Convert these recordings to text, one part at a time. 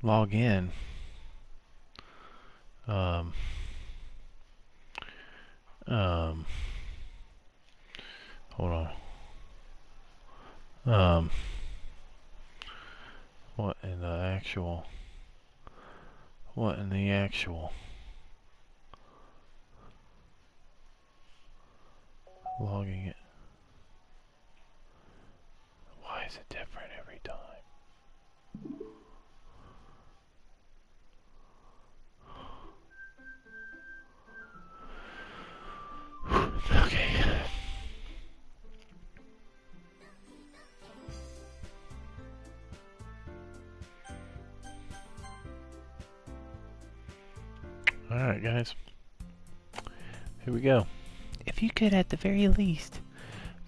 log in. Um, um, hold on. Um, what in the actual? What in the actual? Logging it. Why is it different every time? Okay. Alright, guys. Here we go. If you could, at the very least,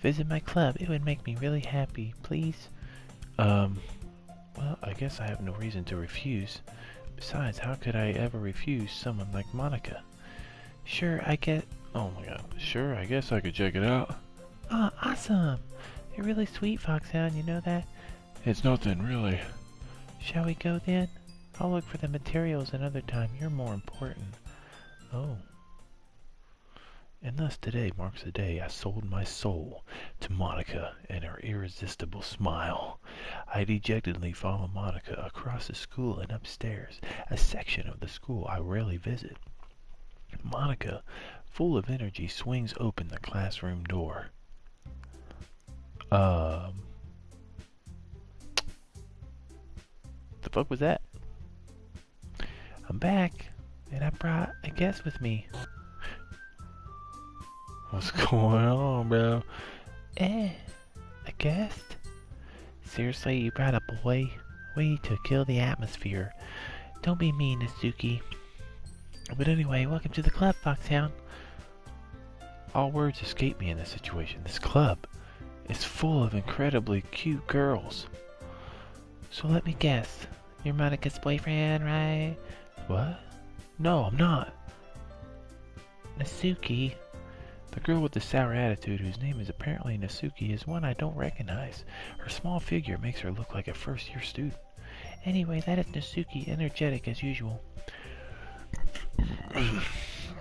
visit my club, it would make me really happy. Please? Well, I guess I have no reason to refuse. Besides, how could I ever refuse someone like Monica? Sure, I get... Oh my god. Sure, I guess I could check it out. Ah, awesome! You're really sweet, Foxhound, you know that? It's nothing, really. Shall we go then? I'll look for the materials another time. You're more important. Oh. And thus today marks the day I sold my soul to Monica and her irresistible smile. I dejectedly follow Monica across the school and upstairs, a section of the school I rarely visit. Monica, full of energy, swings open the classroom door. The fuck was that? I'm back, and I brought a guest with me. What's going on, bro? A guest? Seriously, you brought a boy? Way to kill the atmosphere. Don't be mean, Natsuki. But anyway, welcome to the club, Foxhound. All words escape me in this situation. This club is full of incredibly cute girls. So let me guess. You're Monica's boyfriend, right? What? No, I'm not. Natsuki. The girl with the sour attitude, whose name is apparently Natsuki, is one I don't recognize. Her small figure makes her look like a first-year student. Anyway, that is Natsuki, energetic as usual.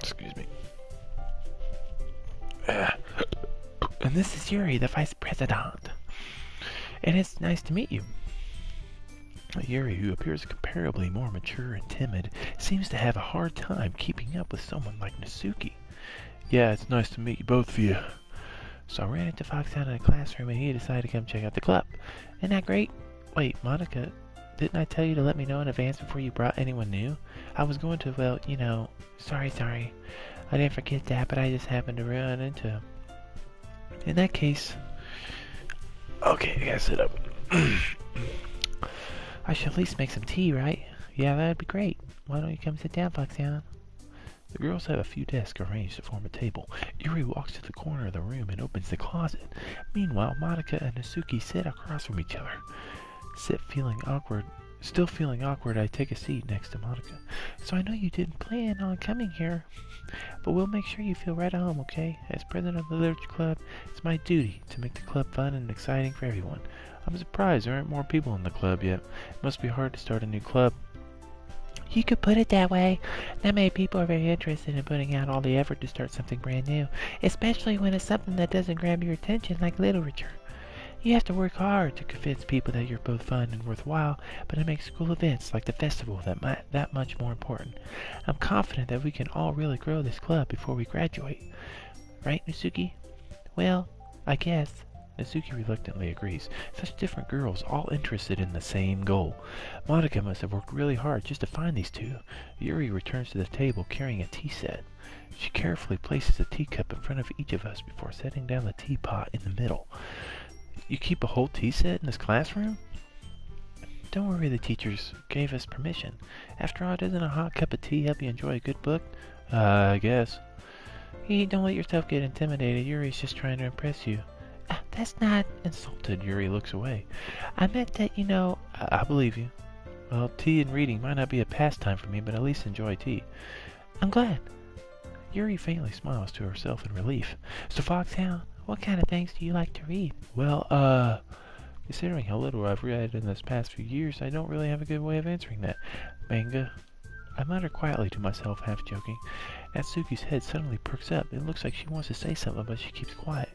Excuse me. And this is Yuri, the vice president. And it's nice to meet you. Yuri, who appears comparably more mature and timid, seems to have a hard time keeping up with someone like Natsuki. Yeah, it's nice to meet you, both of you. So I ran into Foxhound in a classroom and he decided to come check out the club. Isn't that great? Wait, Monica, didn't I tell you to let me know in advance before you brought anyone new? I was going to, well, you know, sorry. I didn't forget that, but I just happened to run into him. In that case... Okay, I gotta sit up. I should at least make some tea, right? Yeah, that'd be great. Why don't you come sit down, Foxhound? The girls have a few desks arranged to form a table. Yuri walks to the corner of the room and opens the closet. Meanwhile, Monica and Natsuki sit across from each other. Still feeling awkward, I take a seat next to Monica. So I know you didn't plan on coming here, but we'll make sure you feel right at home, okay? As president of the Literature Club, it's my duty to make the club fun and exciting for everyone. I'm surprised there aren't more people in the club yet. It must be hard to start a new club. You could put it that way. Not many people are very interested in putting out all the effort to start something brand new, especially when it's something that doesn't grab your attention like literature. You have to work hard to convince people that you're both fun and worthwhile, but it makes school events like the festival that much more important. I'm confident that we can all really grow this club before we graduate. Right, Natsuki? Well, I guess. Natsuki reluctantly agrees. Such different girls, all interested in the same goal. Monica must have worked really hard just to find these two. Yuri returns to the table carrying a tea set. She carefully places a teacup in front of each of us before setting down the teapot in the middle. You keep a whole tea set in this classroom? Don't worry, the teachers gave us permission. After all, doesn't a hot cup of tea help you enjoy a good book? I guess. Hey, don't let yourself get intimidated. Yuri's just trying to impress you. That's not insulted. Yuri looks away. I meant that, you know... I believe you. Well, tea and reading might not be a pastime for me, but at least enjoy tea. I'm glad. Yuri faintly smiles to herself in relief. So, Foxhound, what kind of things do you like to read? Well, Considering how little I've read in this past few years, I don't really have a good way of answering that. Manga? I mutter quietly to myself, half joking. Natsuki's head suddenly perks up. It looks like she wants to say something, but she keeps quiet.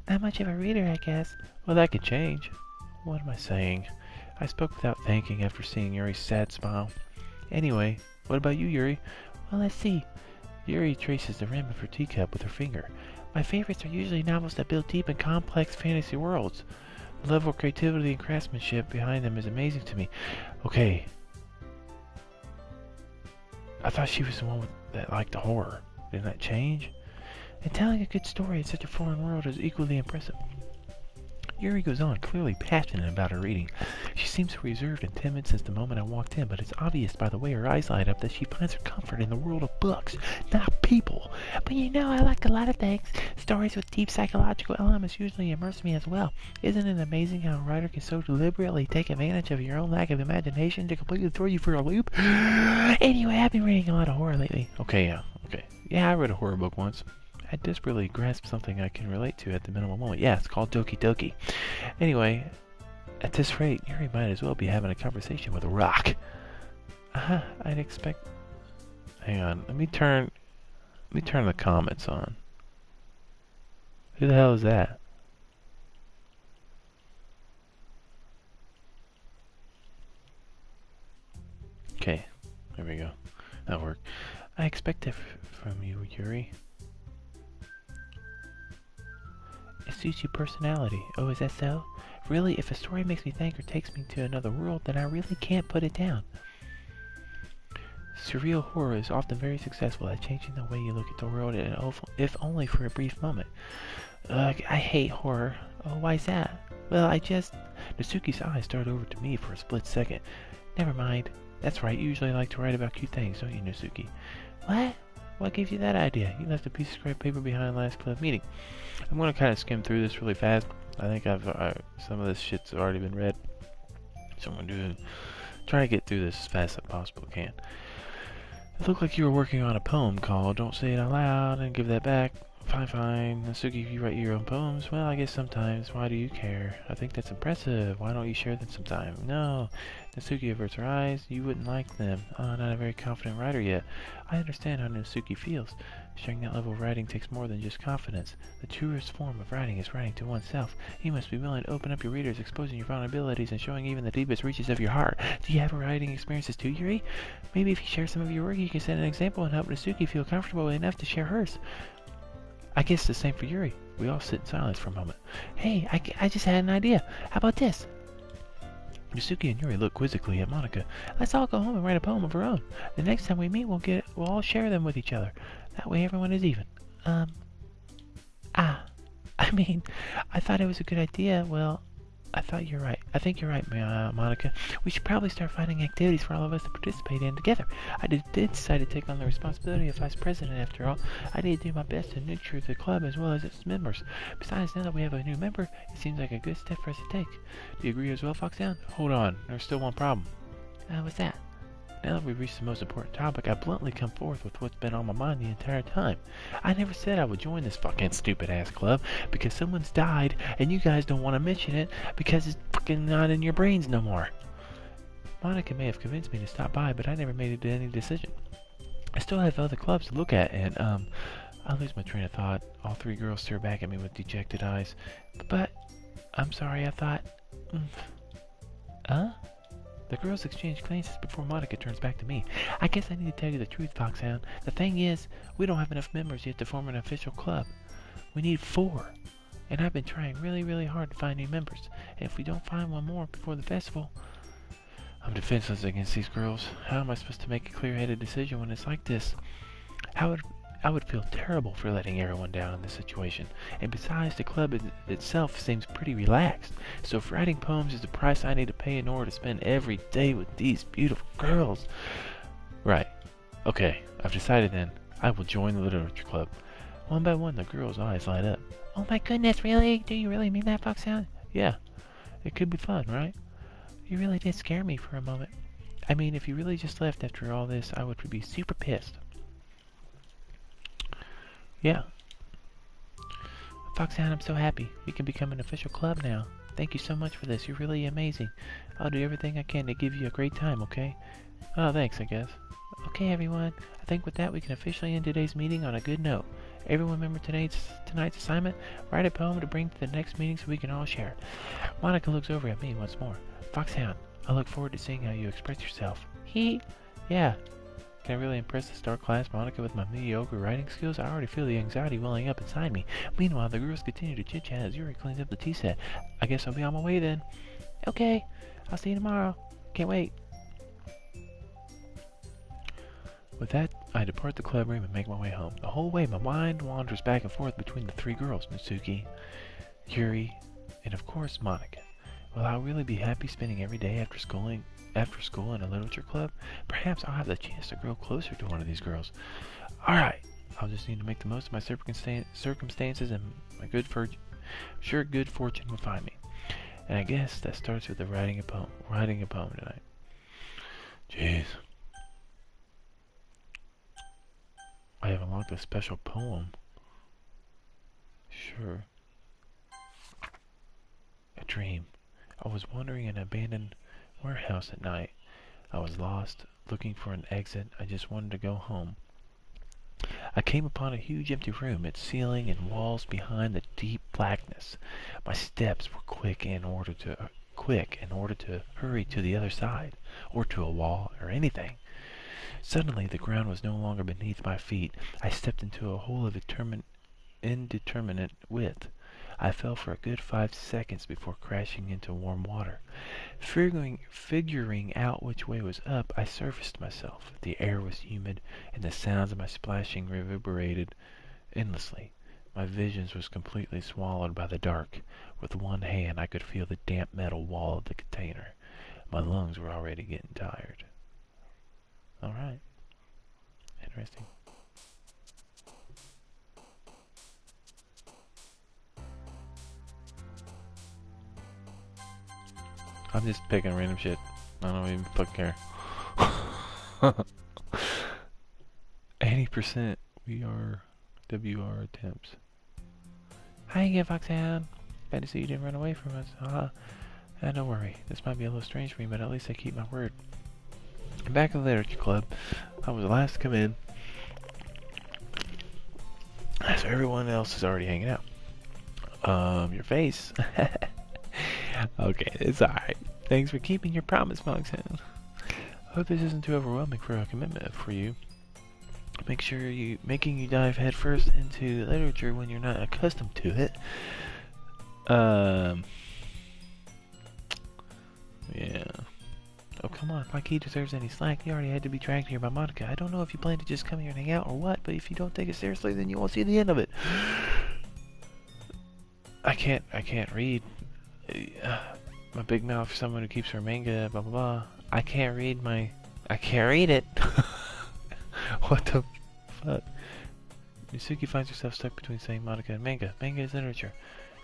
Not much of a reader, I guess. Well, that could change. What am I saying? I spoke without thinking after seeing Yuri's sad smile. Anyway, what about you, Yuri? Well, let's see. Yuri traces the rim of her teacup with her finger. My favorites are usually novels that build deep and complex fantasy worlds. The level of creativity and craftsmanship behind them is amazing to me. Okay. I thought she was the one that liked the horror. Didn't that change? And telling a good story in such a foreign world is equally impressive. Yuri goes on, clearly passionate about her reading. She seems reserved and timid since the moment I walked in, but it's obvious by the way her eyes light up that she finds her comfort in the world of books, not people. But you know, I like a lot of things. Stories with deep psychological elements usually immerse me as well. Isn't it amazing how a writer can so deliberately take advantage of your own lack of imagination to completely throw you for a loop? Anyway, I've been reading a lot of horror lately. Okay. Yeah, I read a horror book once. I desperately grasped something I can relate to at the minimal moment. Yeah, it's called Doki Doki. Anyway, at this rate, Yuri might as well be having a conversation with a rock. I'd expect... Hang on, let me turn the comments on. Who the hell is that? Okay, there we go. That worked. I expect it from you, Yuri. It suits your personality. Oh, is that so? Really, if a story makes me think or takes me to another world, then I really can't put it down. Surreal horror is often very successful at changing the way you look at the world, and if only for a brief moment. Ugh, I hate horror. Oh, why's that? Well, Natsuki's eyes started over to me for a split second. Never mind. That's right, you usually like to write about cute things, don't you, Natsuki? What? What gave you that idea? You left a piece of scrap paper behind last club meeting. I'm going to kind of skim through this really fast. I think some of this shit's already been read. So I'm going to try to get through this as fast as I possibly can. It looked like you were working on a poem called Don't Say It Out Loud and Give That Back. Fine. Natsuki, you write your own poems? Well, I guess sometimes. Why do you care? I think that's impressive. Why don't you share them sometime? No. Natsuki averts her eyes. You wouldn't like them. Oh, not a very confident writer yet. I understand how Natsuki feels. Sharing that level of writing takes more than just confidence. The truest form of writing is writing to oneself. You must be willing to open up your readers, exposing your vulnerabilities and showing even the deepest reaches of your heart. Do you have writing experiences too, Yuri? Maybe if you share some of your work, you can set an example and help Natsuki feel comfortable enough to share hers. I guess the same for Yuri. We all sit in silence for a moment. Hey, I just had an idea. How about this? Natsuki and Yuri look quizzically at Monika. Let's all go home and write a poem of our own. The next time we meet, we'll all share them with each other. That way everyone is even. I mean, I thought it was a good idea. Well, I think you're right, Monika. We should probably start finding activities for all of us to participate in together. I did decide to take on the responsibility of vice president after all. I need to do my best to nurture the club as well as its members. Besides, now that we have a new member, it seems like a good step for us to take. Do you agree as well, Foxhound? Hold on, there's still one problem. What's that? Now that we've reached the most important topic, I bluntly come forth with what's been on my mind the entire time. I never said I would join this fucking stupid-ass club because someone's died and you guys don't want to mention it because it's fucking not in your brains no more. Monika may have convinced me to stop by, but I never made any decision. I still have other clubs to look at, and, I lose my train of thought. All three girls stare back at me with dejected eyes. But, I'm sorry, I thought... The girls exchange glances before Monika turns back to me. I guess I need to tell you the truth, Foxhound. The thing is, we don't have enough members yet to form an official club. We need 4. And I've been trying really, really hard to find new members. And if we don't find one more before the festival... I'm defenseless against these girls. How am I supposed to make a clear-headed decision when it's like this? I would feel terrible for letting everyone down in this situation. And besides, the club itself seems pretty relaxed. So if writing poems is the price I need to pay in order to spend every day with these beautiful girls... Right. Okay, I've decided then. I will join the literature club. One by one, the girls' eyes light up. Oh my goodness, really? Do you really mean that, Foxhound? Yeah. It could be fun, right? You really did scare me for a moment. I mean, if you really just left after all this, I would be super pissed. Yeah. Foxhound, I'm so happy. We can become an official club now. Thank you so much for this. You're really amazing. I'll do everything I can to give you a great time, okay? Oh, thanks, I guess. Okay, everyone. I think with that we can officially end today's meeting on a good note. Everyone remember tonight's assignment? Write a poem to bring to the next meeting so we can all share it. Monica looks over at me once more. Foxhound, I look forward to seeing how you express yourself. Yeah. Can I really impress the star class Monica with my mediocre writing skills? I already feel the anxiety welling up inside me. Meanwhile, the girls continue to chit-chat as Yuri cleans up the tea set. I guess I'll be on my way then. Okay, I'll see you tomorrow. Can't wait. With that, I depart the club room and make my way home. The whole way, my mind wanders back and forth between the three girls, Mitsuki, Yuri, and of course, Monica. Will I really be happy spending every day after school in a literature club? Perhaps I'll have the chance to grow closer to one of these girls. Alright, I'll just need to make the most of my circumstances and my good fortune will find me. And I guess that starts with writing a poem tonight. Jeez. I have unlocked a special poem. Sure. A dream. I was wandering in an abandoned warehouse at night. I was lost, looking for an exit. I just wanted to go home. I came upon a huge empty room, its ceiling and walls behind the deep blackness. My steps were quick in order to hurry to the other side, or to a wall, or anything. Suddenly, the ground was no longer beneath my feet. I stepped into a hole of indeterminate width. I fell for a good 5 seconds before crashing into warm water. Figuring out which way was up, I surfaced myself. The air was humid, and the sounds of my splashing reverberated endlessly. My vision was completely swallowed by the dark. With one hand, I could feel the damp metal wall of the container. My lungs were already getting tired. Alright. Interesting. I'm just picking random shit. I don't even fucking care. 80% we are WR attempts. Hi again, Foxhound. Glad to see you didn't run away from us. Don't worry. This might be a little strange for me, but at least I keep my word. Back in the literature club, I was the last to come in, so everyone else is already hanging out. Your face. Okay, it's alright. Thanks for keeping your promise, Foxhound. Hope this isn't too overwhelming for a commitment for you. Making you dive headfirst into literature when you're not accustomed to it. Yeah. Oh, come on, like he deserves any slack. He already had to be dragged here by Monica. I don't know if you plan to just come here and hang out or what, but if you don't take it seriously, then you won't see the end of it. I can't read. My big mouth for someone who keeps her manga, blah blah blah. I can't read it. What the fuck? Mitsuki finds herself stuck between saying Monica and manga. Manga is literature.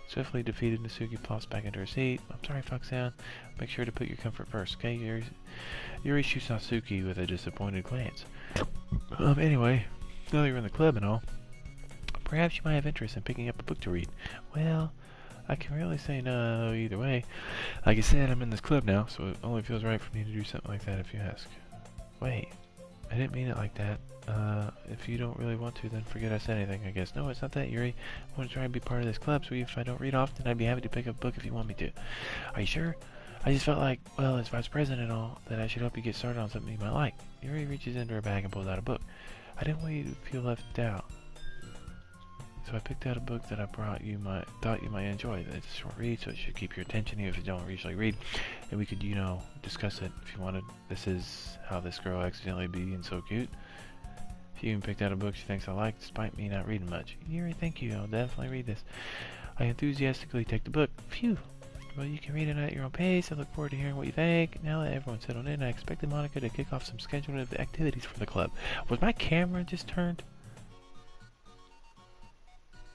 Swiftly defeated, Mitsuki plops back into her seat. I'm sorry, Foxhound. Make sure to put your comfort first, okay? Yuri shoots Natsuki with a disappointed glance. Anyway, now that you're in the club and all, perhaps you might have interest in picking up a book to read. Well, I can really say no either way. Like I said, I'm in this club now, so it only feels right for me to do something like that if you ask. Wait, I didn't mean it like that. If you don't really want to, then forget I said anything, I guess. No, it's not that, Yuri. I want to try and be part of this club, so if I don't read often, I'd be happy to pick up a book if you want me to. Are you sure? I just felt like, well, as vice president and all, that I should help you get started on something you might like. Yuri reaches into her bag and pulls out a book. I didn't want you to feel left out, so I picked out a book that I thought you might enjoy. It's a short read, so it should keep your attention even if you don't usually read. And we could, discuss it if you wanted. This is How This Girl Accidentally Being So Cute. She even picked out a book she thinks I like, despite me not reading much. Yuri, thank you. I'll definitely read this. I enthusiastically take the book. Phew. Well, you can read it at your own pace. I look forward to hearing what you think. Now that everyone's settled in, I expected Monica to kick off some scheduled activities for the club. Was my camera just turned?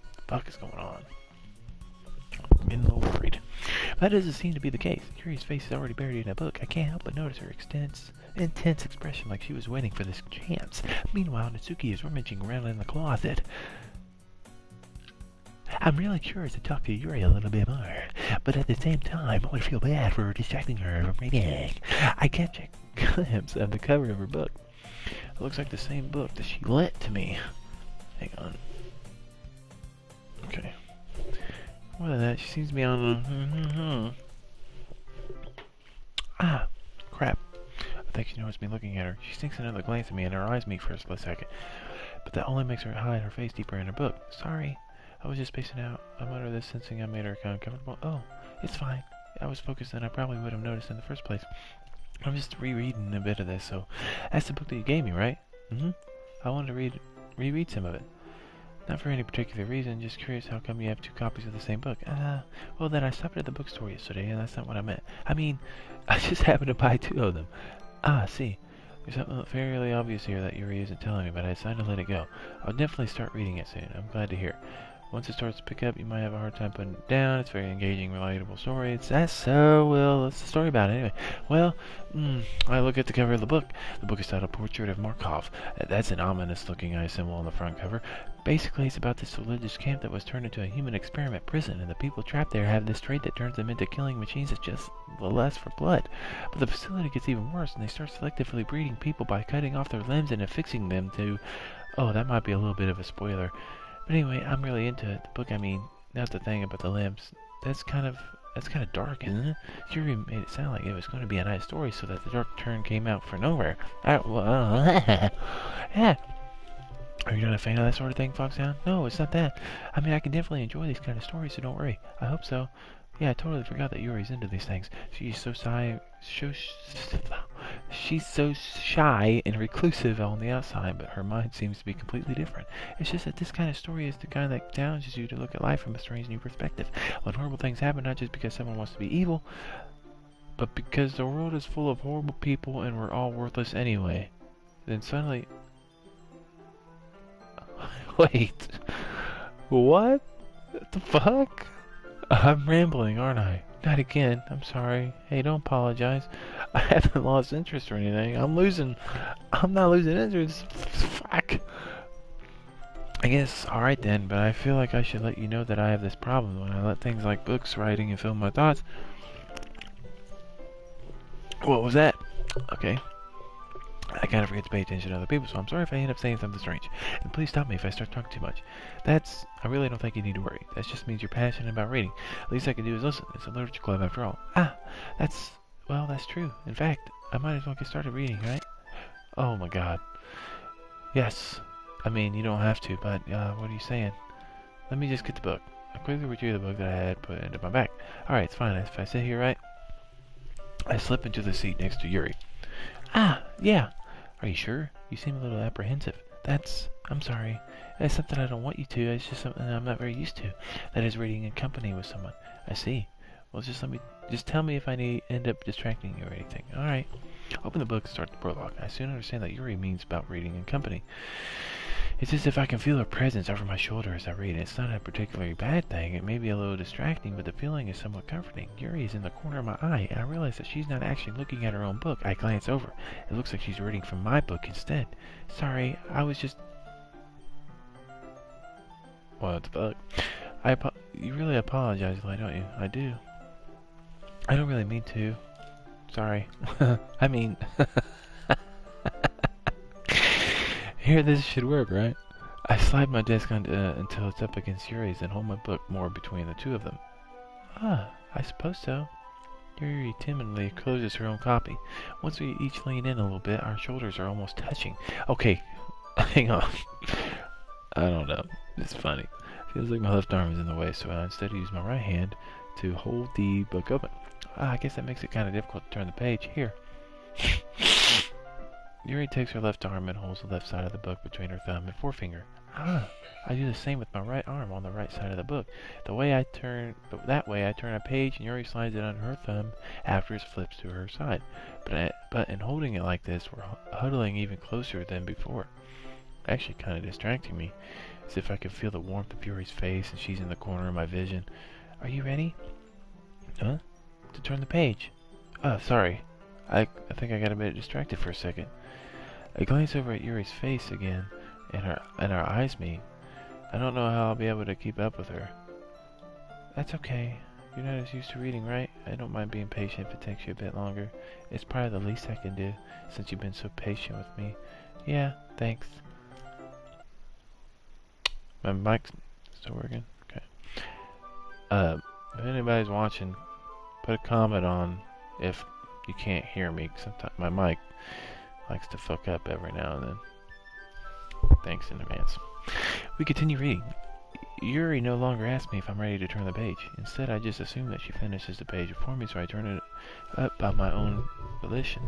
What the fuck is going on? I'm getting a little worried. That doesn't seem to be the case. Yuri's face is already buried in a book. I can't help but notice her intense expression like she was waiting for this chance. Meanwhile, Natsuki is rummaging around in the closet. I'm really curious to talk to Yuri a little bit more. but at the same time, I would feel bad for distracting her from reading. I catch a glimpse of the cover of her book. It looks like the same book that she lent to me. Hang on. Okay. More than that, she seems to be on Ah, crap. I think she noticed me looking at her. She sinks another glance at me and her eyes meet for a split second. But that only makes her hide her face deeper in her book. Sorry. I was just spacing out. I muttered this, sensing I made her uncomfortable. Oh, it's fine. I was focused and I probably would have noticed in the first place. I'm just rereading a bit of this, so that's the book that you gave me, right? Mm-hmm. I wanted to reread some of it. Not for any particular reason, just curious how come you have two copies of the same book. Well then I stopped at the bookstore yesterday, and that's not what I meant. I mean, I just happened to buy two of them. I see. There's something fairly obvious here that Yuri isn't telling me, but I decided to let it go. I'll definitely start reading it soon. I'm glad to hear. Once it starts to pick up, you might have a hard time putting it down. It's a very engaging, relatable story. That's the story about it anyway. Well, I look at the cover of the book. The book is titled Portrait of Markov. That's an ominous-looking eye symbol on the front cover. Basically, it's about this religious camp that was turned into a human experiment prison, and the people trapped there have this trait that turns them into killing machines that just lust for blood. But the facility gets even worse, and they start selectively breeding people by cutting off their limbs and affixing them to... Oh, that might be a little bit of a spoiler. But anyway, I'm really into it. The book, I mean, not the thing about the limbs. That's kind of dark, isn't it? Yuri made it sound like it was going to be a nice story, so that the dark turn came out for nowhere. Yeah. Are you not a fan of that sort of thing, Foxhound? No, it's not that. I mean, I can definitely enjoy these kind of stories, so don't worry. I hope so. Yeah, I totally forgot that Yuri's into these things. She's so shy and reclusive on the outside, but her mind seems to be completely different. It's just that this kind of story is the kind that challenges you to look at life from a strange new perspective. When horrible things happen, not just because someone wants to be evil, but because the world is full of horrible people and we're all worthless anyway. Then suddenly... Wait. What? What the fuck? I'm rambling, aren't I? Not again. I'm sorry. Hey, don't apologize. I haven't lost interest or anything. I'm not losing interest. Fuck. I guess, alright then, but I feel like I should let you know that I have this problem when I let things like books, writing, and film my thoughts. What was that? Okay. I kind of forget to pay attention to other people, so I'm sorry if I end up saying something strange. And please stop me if I start talking too much. I really don't think you need to worry. That just means you're passionate about reading. The least I can do is listen. It's a literature club after all. That's true. In fact, I might as well get started reading, right? Oh my god. Yes. I mean, you don't have to, but, what are you saying? Let me just get the book. I quickly retrieve the book that I had put into my bag. Alright, it's fine. If I sit here, right? I slip into the seat next to Yuri. Yeah. Are you sure? You seem a little apprehensive. I'm sorry. It's something I don't want you to. It's just something I'm not very used to. That is reading in company with someone. I see. Well, just tell me if I end up distracting you or anything. Alright. Open the book and start the prologue. I soon understand that Yuri means about reading in company. It's as if I can feel her presence over my shoulder as I read. It's not a particularly bad thing. It may be a little distracting, but the feeling is somewhat comforting. Yuri is in the corner of my eye, and I realize that she's not actually looking at her own book. I glance over. It looks like she's reading from my book instead. Sorry, I was just... What the fuck? You really apologize, Lily, don't you? I do. I don't really mean to. Sorry. I mean... Here, this should work, right? I slide my desk until it's up against Yuri's and hold my book more between the two of them. I suppose so. Yuri timidly closes her own copy. Once we each lean in a little bit, our shoulders are almost touching. Okay, hang on. I don't know. It's funny. Feels like my left arm is in the way, so I instead use my right hand to hold the book open. I guess that makes it kind of difficult to turn the page. Here. Yuri takes her left arm and holds the left side of the book between her thumb and forefinger. I do the same with my right arm on the right side of the book. That way I turn a page and Yuri slides it under her thumb after it flips to her side. But in holding it like this, we're huddling even closer than before. Actually kind of distracting me, as if I could feel the warmth of Yuri's face and she's in the corner of my vision. Are you ready? Huh? To turn the page. Sorry. I think I got a bit distracted for a second. I glance over at Yuri's face again, and our eyes meet. I don't know how I'll be able to keep up with her. That's okay. You're not as used to reading, right? I don't mind being patient if it takes you a bit longer. It's probably the least I can do, since you've been so patient with me. Yeah, thanks. My mic's still working? Okay. If anybody's watching, put a comment on if you can't hear me. Sometimes my mic likes to fuck up every now and then. Thanks in advance. We continue reading. Yuri no longer asks me if I'm ready to turn the page. Instead, I just assume that she finishes the page before me, so I turn it up by my own volition.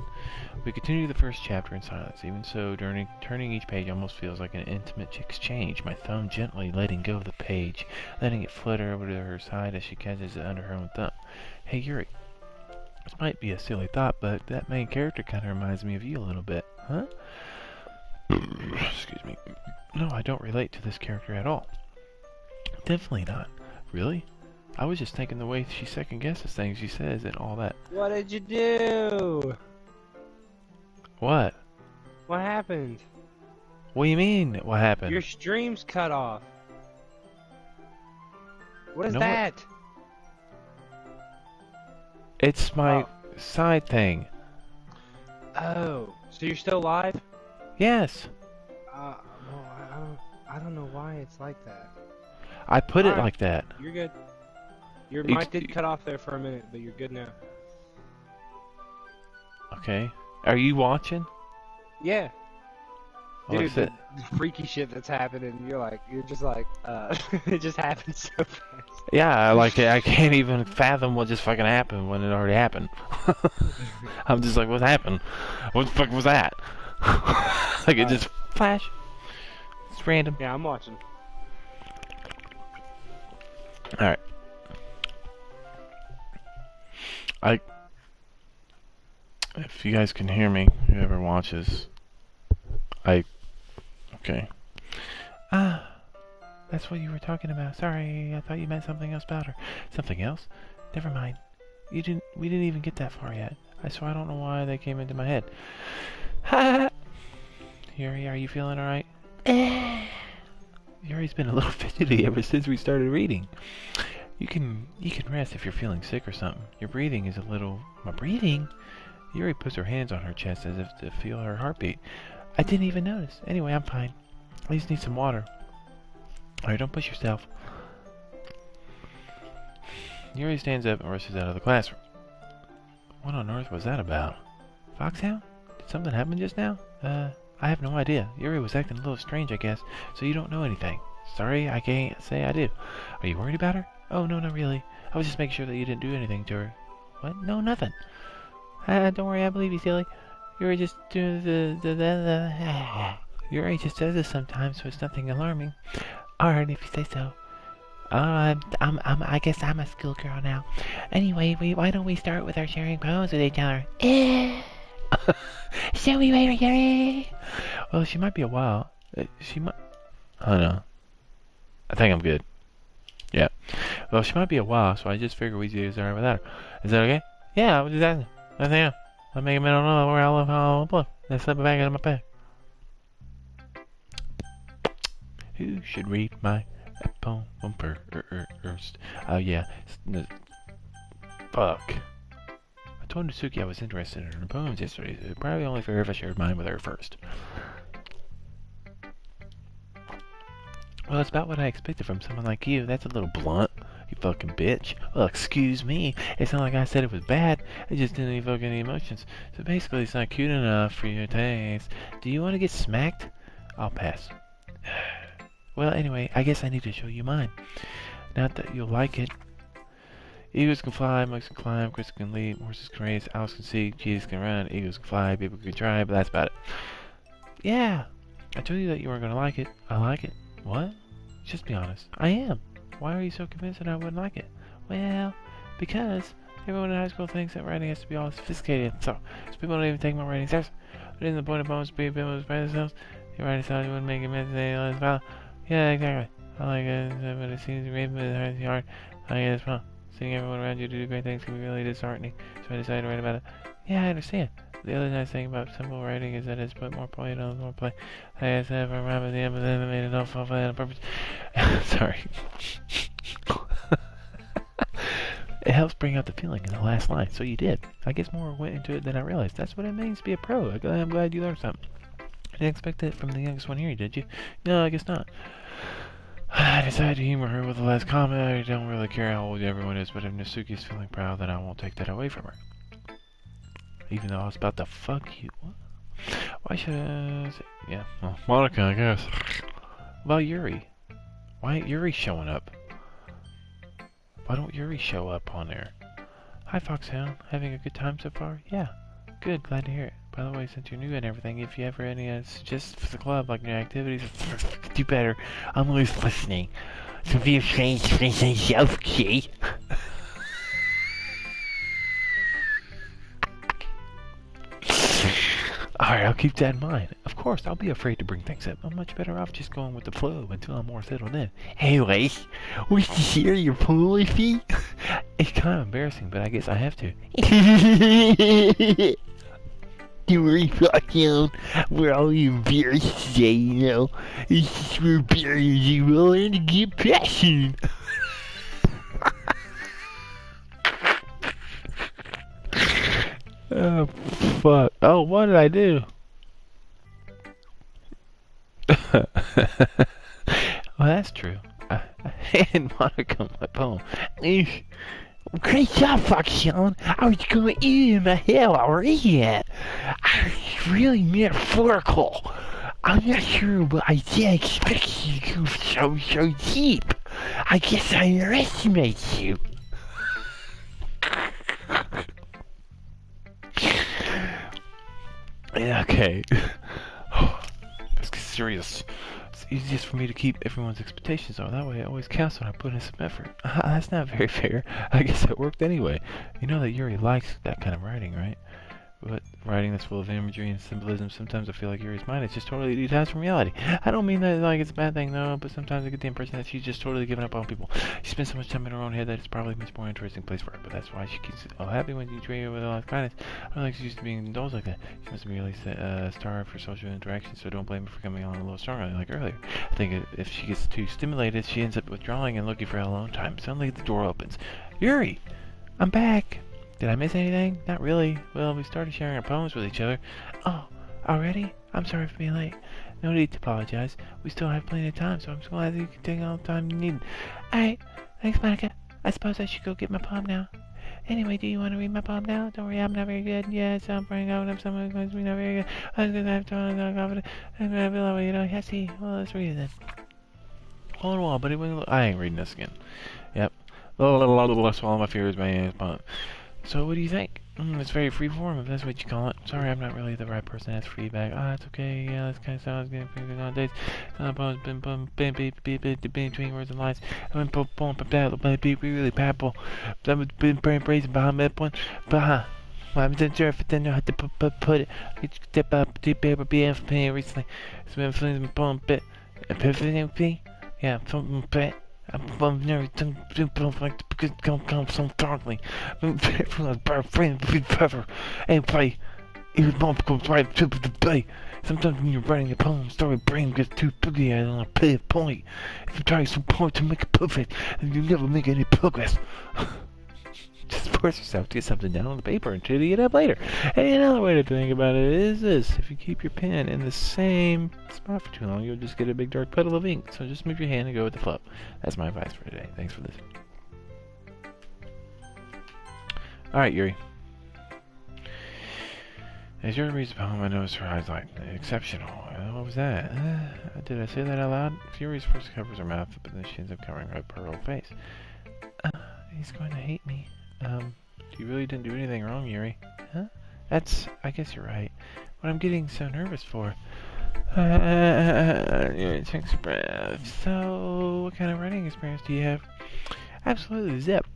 We continue the first chapter in silence. Even so, turning each page almost feels like an intimate exchange, my thumb gently letting go of the page, letting it flutter over to her side as she catches it under her own thumb. Hey, Yuri. This might be a silly thought, but that main character kind of reminds me of you a little bit, huh? Excuse me. No, I don't relate to this character at all. Definitely not. Really? I was just thinking the way she second guesses things she says and all that. What did you do? What? What happened? What do you mean, what happened? Your stream's cut off. What is No, that? It's my side thing. Oh, so you're still live? Yes. Well, I don't know why it's like that. I put it Alright. like that. You're good. Your It's- mic did cut off there for a minute, but you're good now. Okay. Are you watching? Yeah. Well, Dude, that's it. the freaky shit that's happening, you're just like, it just happened so fast. Yeah, like I can't even fathom what just fucking happened when it already happened. I'm just like, what happened? What the fuck was that? Like it just flash. It's random. Yeah, I'm watching. Alright. If you guys can hear me, whoever watches, okay. That's what you were talking about. Sorry, I thought you meant something else about her. Something else? Never mind. We didn't even get that far yet. So I don't know why they came into my head. Ha! Yuri, are you feeling alright? Yuri's been a little fidgety ever since we started reading. You can rest if you're feeling sick or something. Your breathing is a little... My breathing? Yuri puts her hands on her chest as if to feel her heartbeat. I didn't even notice. Anyway, I'm fine. I just need some water. Alright, don't push yourself. Yuri stands up and rushes out of the classroom. What on earth was that about? Foxhound? Did something happen just now? I have no idea. Yuri was acting a little strange, I guess, so you don't know anything. Sorry, I can't say I do. Are you worried about her? Oh, no, not really. I was just making sure that you didn't do anything to her. What? No, nothing. Don't worry, I believe you, silly. Yuri just doing Yuri just does this sometimes, so it's nothing alarming. Alright, if you say so. I guess I'm a schoolgirl now. Anyway, why don't we start with our sharing poems with each other? Shall we, Yuri? Well, she might be a while. She might... Oh, no. I think I'm good. Yeah. Well, she might be a while, so I just figured we'd do this alright without her. Is that okay? Yeah, I was just asking. I think I'll make a mental note where I love how I'll play. Then slip it back into my bag. Who should read my poem first? Oh, yeah. Fuck. I told Natsuki I was interested in her poems yesterday, so it'd probably only fair if I shared mine with her first. Well, it's about what I expected from someone like you. That's a little blunt, you fucking bitch. Well, excuse me. It's not like I said it was bad. It just didn't evoke any emotions. So basically, it's not cute enough for your taste. Do you want to get smacked? I'll pass. Well, anyway, I guess I need to show you mine. Not that you'll like it. Eagles can fly, monkeys can climb, crickets can leap, horses can race, owls can see, cheetahs can run, eagles can fly, people can try, but that's about it. Yeah, I told you that you weren't going to like it. I like it. What? Just be honest. I am. Why are you so convinced that I wouldn't like it? Well, because everyone in high school thinks that writing has to be all sophisticated, so people don't even take my writing seriously. But isn't the point of poems to be able to express themselves? Your writing style, you wouldn't make it meant to say, yeah, exactly. I like it, but it seems great, but it hurts your heart. I like it as well. Seeing everyone around you do great things can be really disheartening, so I decided to write about it. Yeah, I understand. The other nice thing about simple writing is that it's put more play on more play. I guess I have a rhyme at the end, but then I made it all fall flat on purpose. Sorry. It helps bring out the feeling in the last line. So you did. I guess more went into it than I realized. That's what it means to be a pro. I'm glad you learned something. I didn't expect it from the youngest one here, did you? No, I guess not. I decided to humor her with the last comment. I don't really care how old everyone is, but if Nasuki's feeling proud, then I won't take that away from her. Even though I was about to fuck you. What? Why should I say... Yeah, well, Monica, I guess. About Yuri. Why ain't Yuri showing up? Why don't Yuri show up on there? Hi, Foxhound. Having a good time so far? Yeah. Good, glad to hear it. By the way, since you're new and everything, if you ever any suggestions for the club, like new activities, do better. I'm always listening. So feel free to say yourself, okay? Alright, I'll keep that in mind. Of course, I'll be afraid to bring things up. I'm much better off just going with the flow until I'm more settled in. Anyways, wish to share your pool fee? It's kind of embarrassing, but I guess I have to. Don't worry, Foxhound. We're all embarrassed today, you know. It's just we're barriers you will learn to get passion. Oh, fuck. Oh, what did I do? Well, that's true. I had Monica my poem. Great job, Foxhound. I was going in my hell already. I was really metaphorical. I'm not sure, but I didn't expect you to go so deep. I guess I underestimated you. Okay. Let's get serious. It's easiest for me to keep everyone's expectations on. That way it always counts when I put in some effort. That's not very fair. I guess it worked anyway. You know that Yuri likes that kind of writing, right? But writing that's full of imagery and symbolism, sometimes I feel like Yuri's mind is just totally detached from reality. I don't mean that like it's a bad thing, though, but sometimes I get the impression that she's just totally given up on people. She spends so much time in her own head that it's probably a much more interesting place for her, but that's why she keeps all happy when you treat her with a lot of kindness. I don't think she's used to being indulged like that. She must be really starved for social interaction, so don't blame her for coming on a little stronger like earlier. I think if she gets too stimulated, she ends up withdrawing and looking for alone time. Suddenly the door opens. Yuri! I'm back! Did I miss anything? Not really. Well, we started sharing our poems with each other. Oh, already? I'm sorry for being late. No need to apologize. We still have plenty of time, so I'm so glad that you can take all the time you need. Alright, thanks, Monica. I suppose I should go get my poem now. Anyway, do you want to read my poem now? Don't worry, I'm not very good. Yes, I'm praying out. I'm someone who's not very good. I'm going to have to not confident. I'm going to be like, you know, yeah, see. Well, let's read it then. Hold on a while, buddy. I ain't reading this again. Yep. Swallow my fears, my ass. So, what do you think? It's very freeform, if that's what you call it. Sorry, I'm not really the right person to ask for feedback. It's okay. Yeah, this kind of sounds good. Nowadays, between words and lines. I went but be really powerful. That was been praising behind that point. But I wasn't sure if I didn't know how to put it. I step up to paper being for pain recently. It's been feeling my poem bit. Epiphany? Yeah, something bit. I'm never like because come so darkly. And play. Your mom comes right to the play. Sometimes when you're writing a poem, story brain gets too boogie and on a pay point. If you try some point to make it perfect, then you never make any progress. Just force yourself to get something down on the paper and titty it up later. And another way to think about it is this. If you keep your pen in the same spot for too long, you'll just get a big dark puddle of ink. So just move your hand and go with the flow. That's my advice for today. Thanks for listening. Alright, Yuri. As Yuri reads the poem, I notice her eyes light. Exceptional. What was that? Did I say that out loud? Yuri's first covers her mouth, but then she ends up covering up her whole face. He's going to hate me. You really didn't do anything wrong, Yuri. Huh? I guess you're right. What I'm getting so nervous for. Yuri takes a breath. So, what kind of writing experience do you have? Absolutely zip.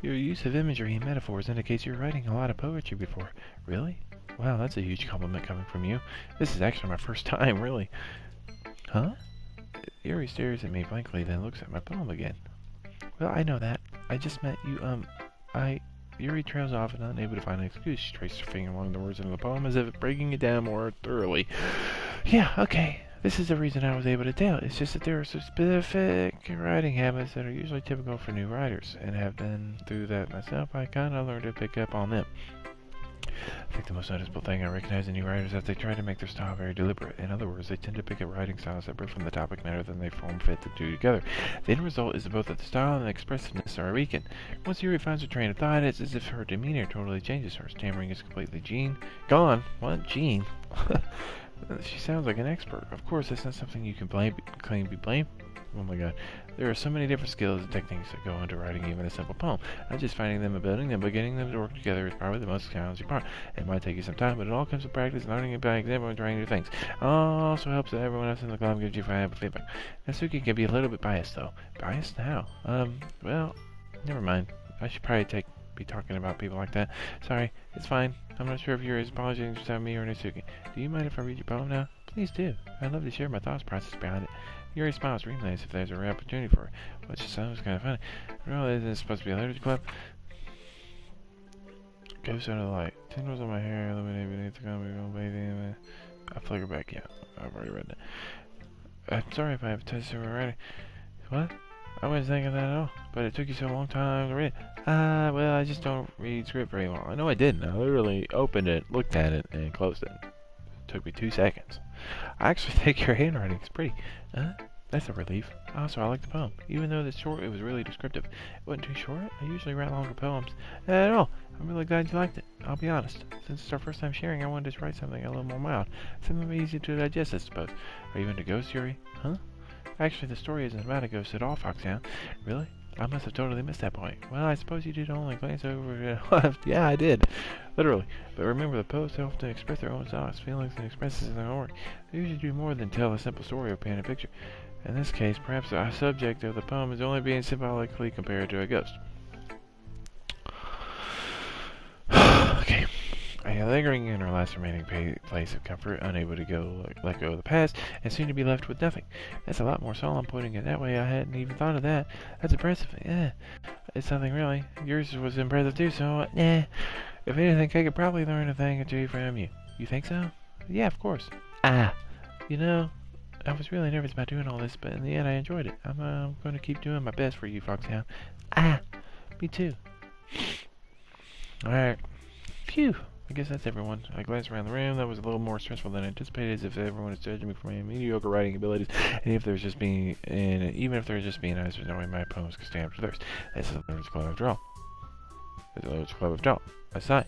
Your use of imagery and metaphors indicates you're writing a lot of poetry before. Really? Wow, that's a huge compliment coming from you. This is actually my first time, really. Huh? Yuri stares at me blankly, then looks at my poem again. Well, I know that. I just meant you, Yuri trails off and unable to find an excuse. She traces her finger along the words in the poem as if breaking it down more thoroughly. Yeah, okay. This is the reason I was able to tell. It's just that there are some specific writing habits that are usually typical for new writers, and have been through that myself. I kind of learned to pick up on them. I think the most noticeable thing I recognize in new writers is that they try to make their style very deliberate. In other words, they tend to pick a writing style separate from the topic matter, then they form fit the two together. The end result is both that the style and the expressiveness are weakened. Once Yuri finds her train of thought, it's as if her demeanor totally changes. Her stammering is completely gone. What? Gene? She sounds like an expert. Of course, that's not something you can claim to be blamed. Oh my god. There are so many different skills and techniques that go into writing even a simple poem. Not just finding them and building them, but getting them to work together is probably the most challenging part. It might take you some time, but it all comes with practice, learning by example, and trying new things. It also helps that everyone else in the club gives you valuable feedback. Natsuki can be a little bit biased, though. Biased? How? Well, never mind. I should probably be talking about people like that. Sorry, it's fine. I'm not sure if you're apologizing to me or Natsuki. Do you mind if I read your poem now? Please do. I'd love to share my thoughts process behind it. Yuri smiles dreamily as if there's a rare opportunity for her, which sounds kind of funny. Really, isn't it supposed to be a literature club? Ghost out of the light. Tingles on my hair, illuminate beneath the comic, bathing. I flicker back. Yeah, I've already read that. I'm sorry if I have touched over writing. What? I wasn't thinking that at all, but it took you so long time to read it. Well, I just don't read script very well. I know I didn't. I literally opened it, looked at it, and closed it. It took me 2 seconds. I actually think your handwriting is pretty. That's a relief. Also, I like the poem. Even though it's short, it was really descriptive. It wasn't too short. I usually write longer poems. At all. I'm really glad you liked it. I'll be honest. Since it's our first time sharing, I wanted to write something a little more mild. Something easy to digest, I suppose. Are you into ghost, Yuri? Huh? Actually, the story isn't about a ghost at all, Foxhound. Really? I must have totally missed that point. Well, I suppose you did only glance over to the left. Yeah, I did. Literally. But remember, the poets often express their own thoughts, feelings, and experiences in their work. They usually do more than tell a simple story or paint a picture. In this case, perhaps the subject of the poem is only being symbolically compared to a ghost. Okay. Lingering in our last remaining place of comfort, unable to let go of the past, and soon to be left with nothing. That's a lot more solemn putting it that way. I hadn't even thought of that. That's impressive. Yeah, it's nothing really. Yours was impressive too, so, If anything, I could probably learn a thing or two from you. You think so? Yeah, of course. You know, I was really nervous about doing all this, but in the end I enjoyed it. I'm going to keep doing my best for you, Foxhound. Me too. Alright. Phew. I guess that's everyone. I glanced around the room. That was a little more stressful than anticipated, as if everyone is judging me for my mediocre writing abilities, and even if there's just being honest, there's no way my poems could stand up to theirs. That's a literature club after all. I sigh.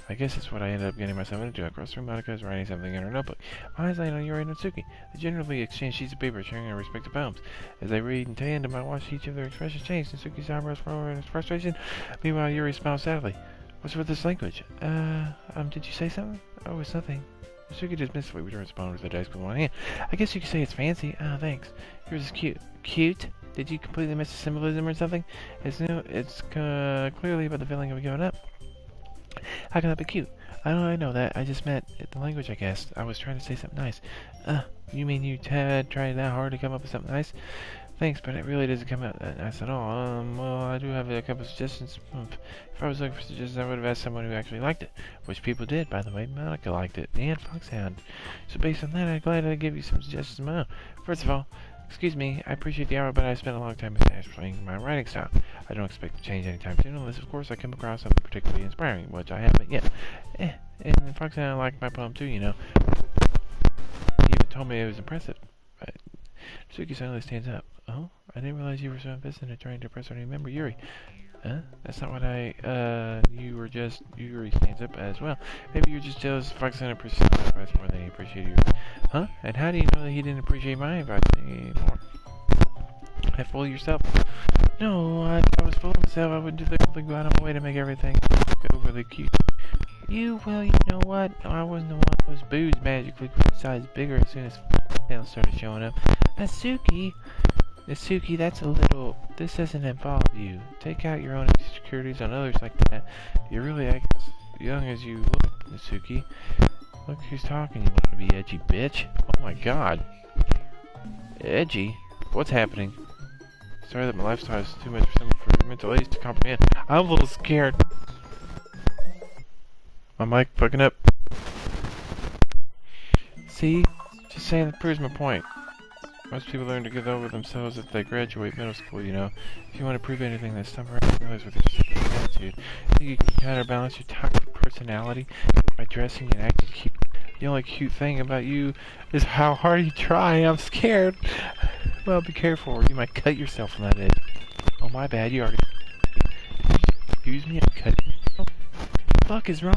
I guess that's what I ended up getting myself into. Across the room, Monica is writing something in her notebook. My eyes land on Yuri and Natsuki. They generally exchange sheets of paper, sharing their respective poems. As they read in tandem, I watch each of their expressions change. Natsuki's eyebrows furrow in frustration. Meanwhile, Yuri smiles sadly. What's with this language? Did you say something? Oh, it's nothing. Natsuki dismissively returns the poem to the desk with one hand. I guess you could say it's fancy. Oh, thanks. Yours is cute. Cute? Did you completely miss the symbolism or something? It's clearly about the feeling of going up. How can that be cute? I know that. I just meant the language, I guess. I was trying to say something nice. You mean you tried that hard to come up with something nice? Thanks, but it really doesn't come out that nice at all. Well, I do have a couple of suggestions. If I was looking for suggestions, I would have asked someone who actually liked it. Which people did, by the way. Monica liked it, and Foxhound. So based on that, I'm glad to give you some suggestions of my own. First of all, excuse me, I appreciate the hour, but I spent a long time explaining my writing style. I don't expect to change anytime soon, unless, of course, I come across something particularly inspiring, which I haven't yet. And Foxhound liked my poem too, you know. He even told me it was impressive. Suki suddenly stands up. Oh, I didn't realize you were so invested in trying to impress our new member, Yuri. Huh? That's not what Yuri stands up as well. Maybe you're just jealous Foxhound appreciates my advice more than he appreciated yours. Huh? And how do you know that he didn't appreciate my advice anymore? Have fool yourself? No, if I was full of myself, I would deliberately go out of my way to make everything overly cute. Well, you know what? I wasn't the one whose boobs magically grew size bigger as soon as Foxhound started showing up. Natsuki, that's a little... This doesn't involve you. Take out your own insecurities on others like that. You're really as young as you look, Natsuki. Look who's talking. You want to be edgy, bitch? Oh my god. Edgy? What's happening? Sorry that my lifestyle is too much for someone for your mental age to comprehend. I'm a little scared. My mic fucking up. See? Just saying that proves my point. Most people learn to get over themselves if they graduate middle school, you know. If you want to prove anything this time around, realize with your attitude. I think you can counterbalance your toxic personality by dressing and acting cute. The only cute thing about you is how hard you try. I'm scared. Well, be careful or you might cut yourself on that edge. Oh, my bad. You already... Excuse me? I'm cutting myself? What the fuck is wrong?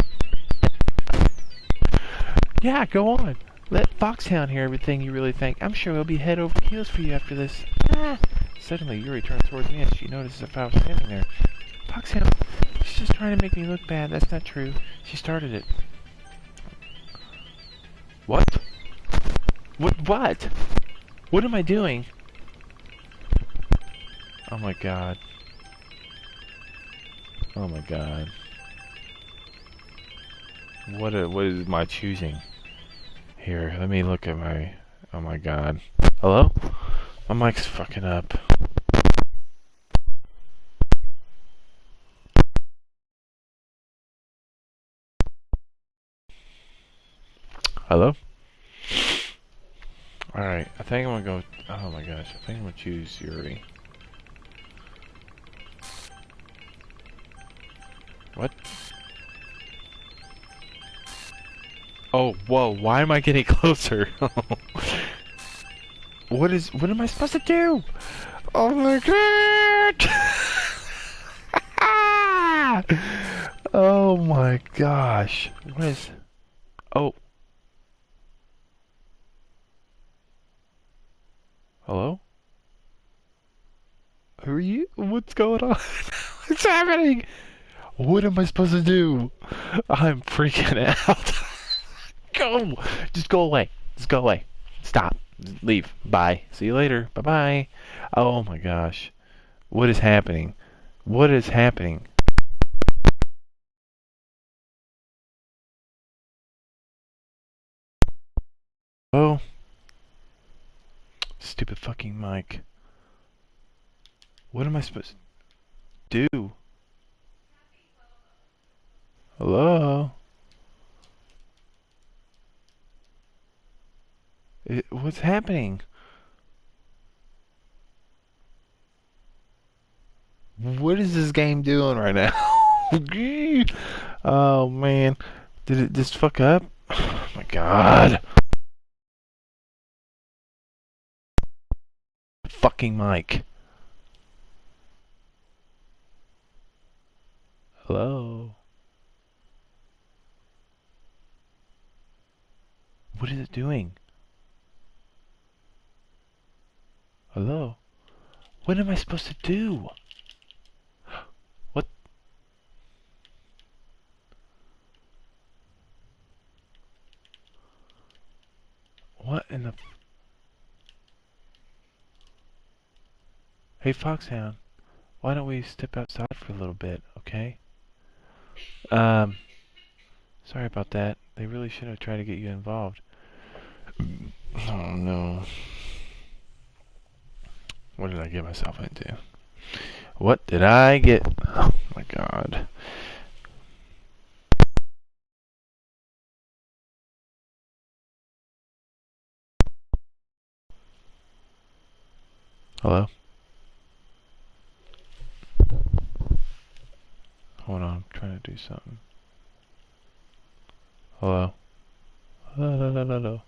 Yeah, go on. Let Foxhound hear everything you really think. I'm sure he'll be head over heels for you after this. Ah. Suddenly, Yuri turns towards me and she notices if I was standing there. Foxhound, she's just trying to make me look bad. That's not true. She started it. What? What? What am I doing? Oh my god. Oh my god. What is my choosing? Here, let me look at my... Oh my god. Hello? My mic's fucking up. Hello? Alright, I think I'm gonna go... Oh my gosh, I think I'm gonna choose Yuri. What? Oh, whoa, why am I getting closer? What am I supposed to do? Oh my god! Oh my gosh. What is... Oh. Hello? Who are you? What's going on? What's happening? What am I supposed to do? I'm freaking out. Go! Just go away. Just go away. Stop. Leave. Bye. See you later. Bye-bye. Oh my gosh. What is happening? What is happening? Oh. Stupid fucking mic. What am I supposed to do? Hello? What's happening? What is this game doing right now? Oh man. Did it just fuck up? Oh my god. Fucking mic. Hello? What is it doing? Hello? What am I supposed to do? What? What in the... Hey Foxhound, why don't we step outside for a little bit, okay? Um, Sorry about that. They really should have tried to get you involved. Oh no. What did I get myself into? What did I get? Oh my god. Hello? Hold on, I'm trying to do something. Hello? Hello, hello, hello.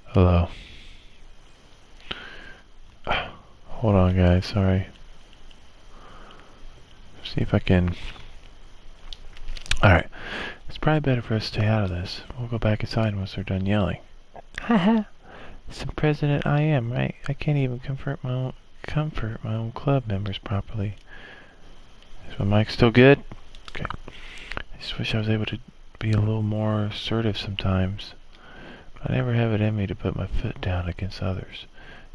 Hello. Hold on, guys, sorry. See if I can... Alright. It's probably better for us to stay out of this. We'll go back inside once they're done yelling. Haha. Some president I am, right? I can't even comfort my own club members properly. Is my mic still good? Okay. I just wish I was able to be a little more assertive sometimes. But I never have it in me to put my foot down against others.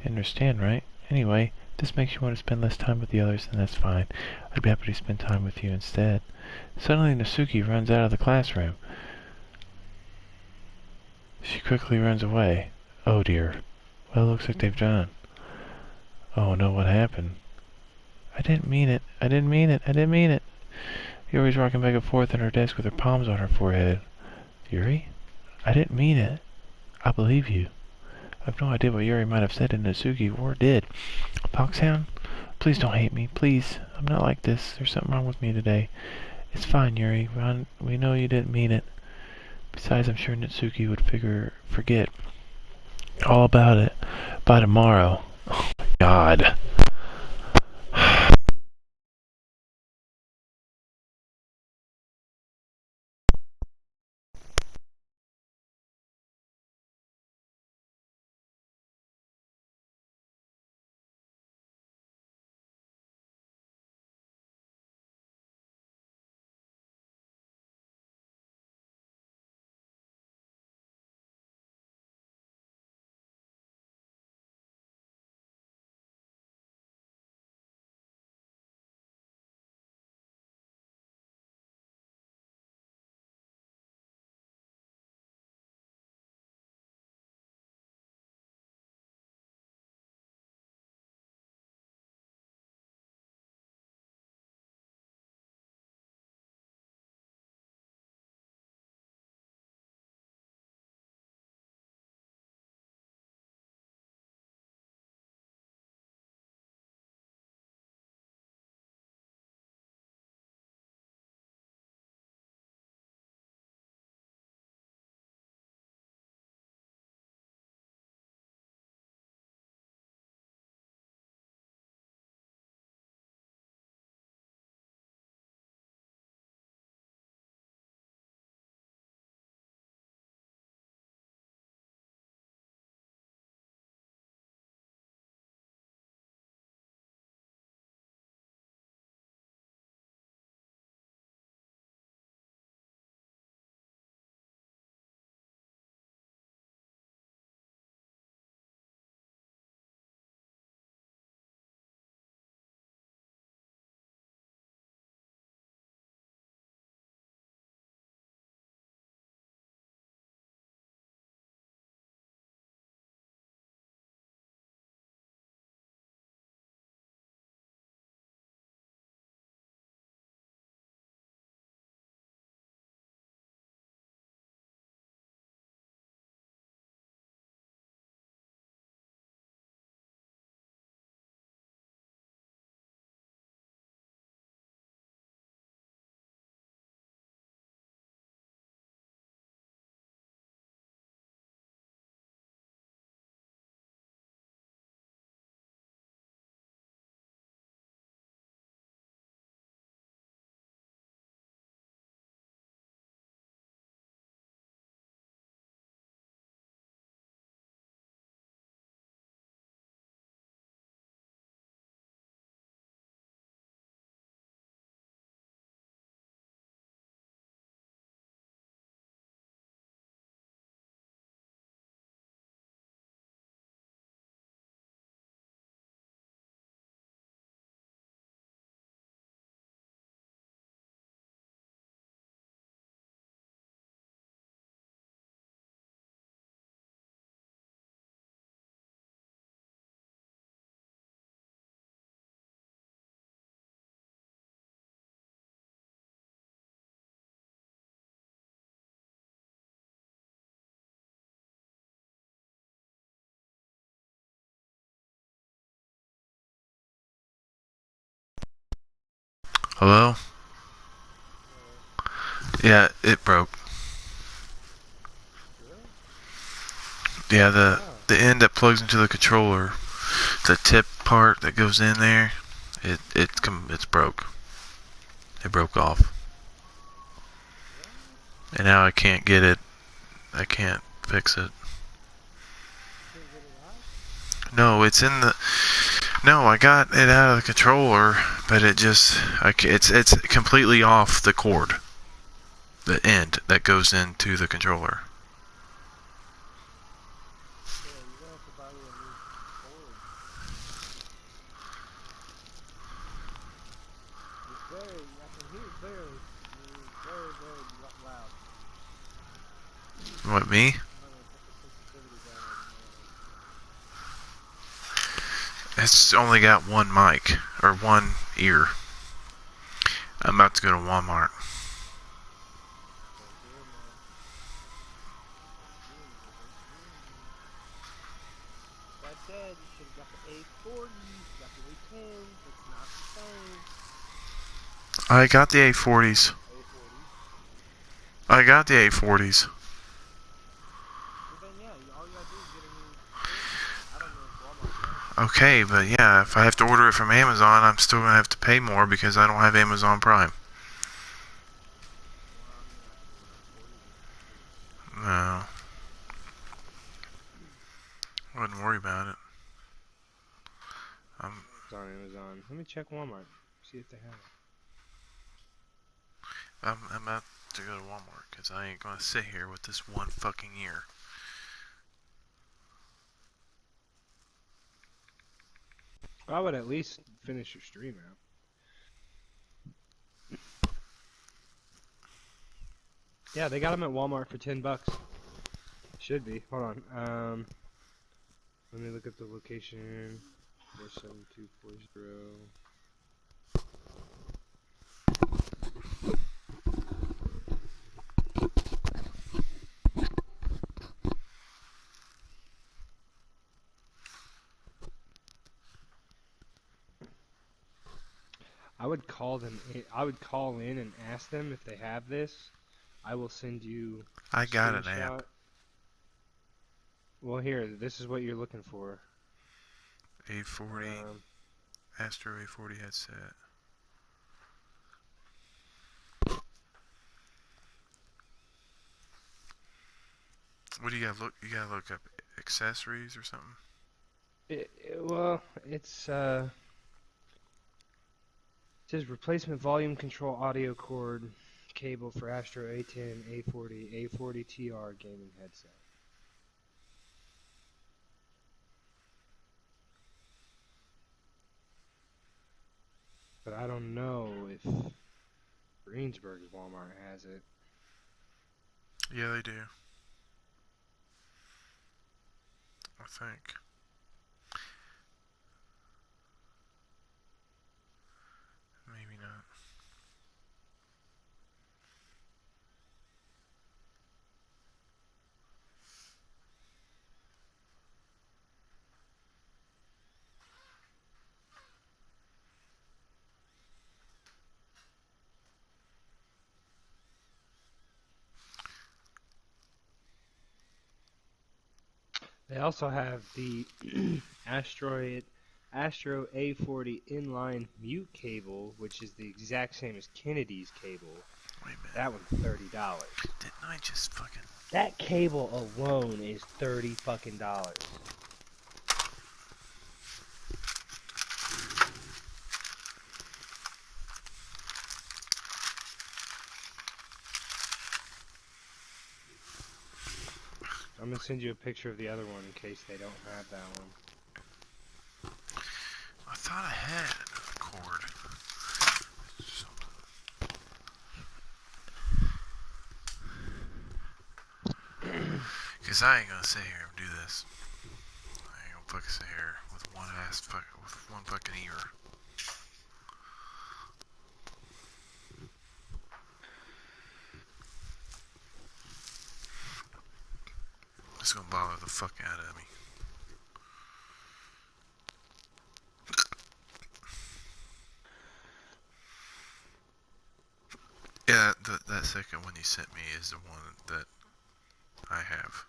You understand, right? Anyway, if this makes you want to spend less time with the others, then that's fine. I'd be happy to spend time with you instead. Suddenly Nasuki runs out of the classroom. She quickly runs away. Oh dear. Well, it looks like they've done. Oh no, what happened? I didn't mean it. I didn't mean it. I didn't mean it. Yuri's rocking back and forth on her desk with her palms on her forehead. Yuri? I didn't mean it. I believe you. I've no idea what Yuri might have said to Natsuki or did. Foxhound, please don't hate me. Please. I'm not like this. There's something wrong with me today. It's fine, Yuri. We know you didn't mean it. Besides, I'm sure Natsuki would forget all about it by tomorrow. Oh my god. Hello? Yeah, it broke. Really? Yeah, the Oh. the end that plugs into the controller, the tip part that goes in there, it's broke. It broke off, What? and now I can't get it. I can't fix it. You can't get it out? No, it's in the. No, I got it out of the controller, but it's completely off the cord. The end that goes into the controller. Yeah, you're gonna have to buy me a new cord. It's very, I can hear it clearly. You're very, very loud. What, me? I'm gonna put the sensitivity down on mine. It's only got one mic or one ear. I'm about to go to Walmart. So good, man. said you should have got the A40s. You got the A10s. It's not the same. I got the A40s. A40s. I got the A40s. Well then, yeah, all you gotta do is get a new storage unit. I don't know if Walmart has them. Okay, but yeah, if I have to order it from Amazon, I'm still gonna have to pay more because I don't have Amazon Prime. Well, I'm gonna have to order them for you then, too. No, I wouldn't worry about it. I'm, It's on Amazon. Let me check Walmart. See if they have it. I'm about to go to Walmart because I ain't gonna sit here with this one fucking year. I would at least finish your stream out. Yeah, they got them at Walmart for $10. Should be. Hold on. Let me look at the location. 47240. I would call them. I would call in and ask them if they have this. I will send you a I got an app. screenshot. Well, here, this is what you're looking for. A40 Um, Astro A40 headset. What do you got? You gotta look up accessories or something. well, it's it says replacement volume control audio cord cable for Astro A10, A40, A40 TR gaming headset. But I don't know if Greensburg's Walmart has it. Yeah, they do. I think. Maybe not. They also have the Astro A40 inline mute cable, which is the exact same as Kennedy's cable. Wait a minute. That one's $30. Didn't I just fucking... That cable alone is $30 fucking dollars. I'm gonna send you a picture of the other one in case they don't have that one. I thought I had a cord. Because I ain't gonna sit here and do this. I ain't gonna fucking sit here with one fucking ear. It's gonna bother the fuck out of me. Yeah, that second one you sent me is the one that I have.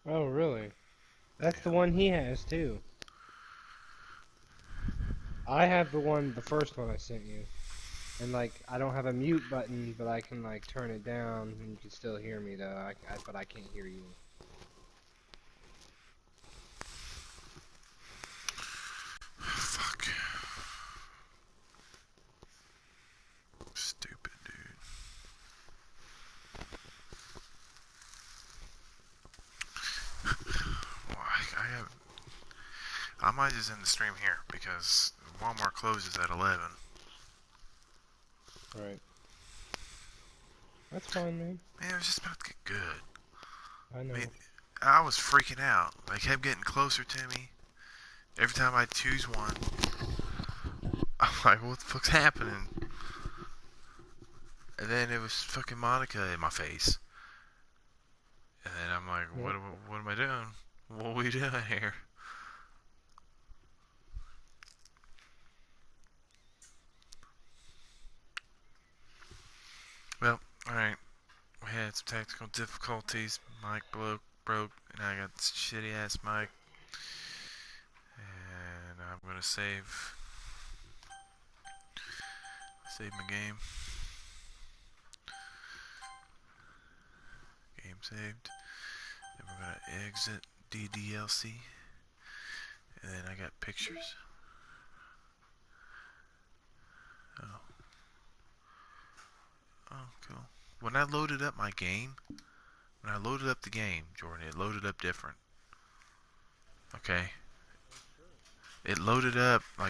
Oh, really? That's Yeah. the one he has too. I have the first one I sent you. And like, I don't have a mute button, but I can like turn it down, and you can still hear me though. But I can't hear you. Fuck. Stupid dude. Well, I might just end the stream here because Walmart closes at 11. Right. That's fine, man. Man, it was just about to get good. I know. I mean, I was freaking out. They kept getting closer to me. Every time I choose one, I'm like, what the fuck's happening? And then it was fucking Monica in my face. And then I'm like, Yep. what am I doing? What are we doing here? Well, alright. We had some technical difficulties. Mic broke, and I got this shitty ass mic. And I'm gonna save my game. Game saved. Then we're gonna exit DDLC. And then I got pictures. Oh, oh, cool. When I loaded up my game, when I loaded up the game, Jordan, it loaded up different. Okay, Oh, sure. it loaded up like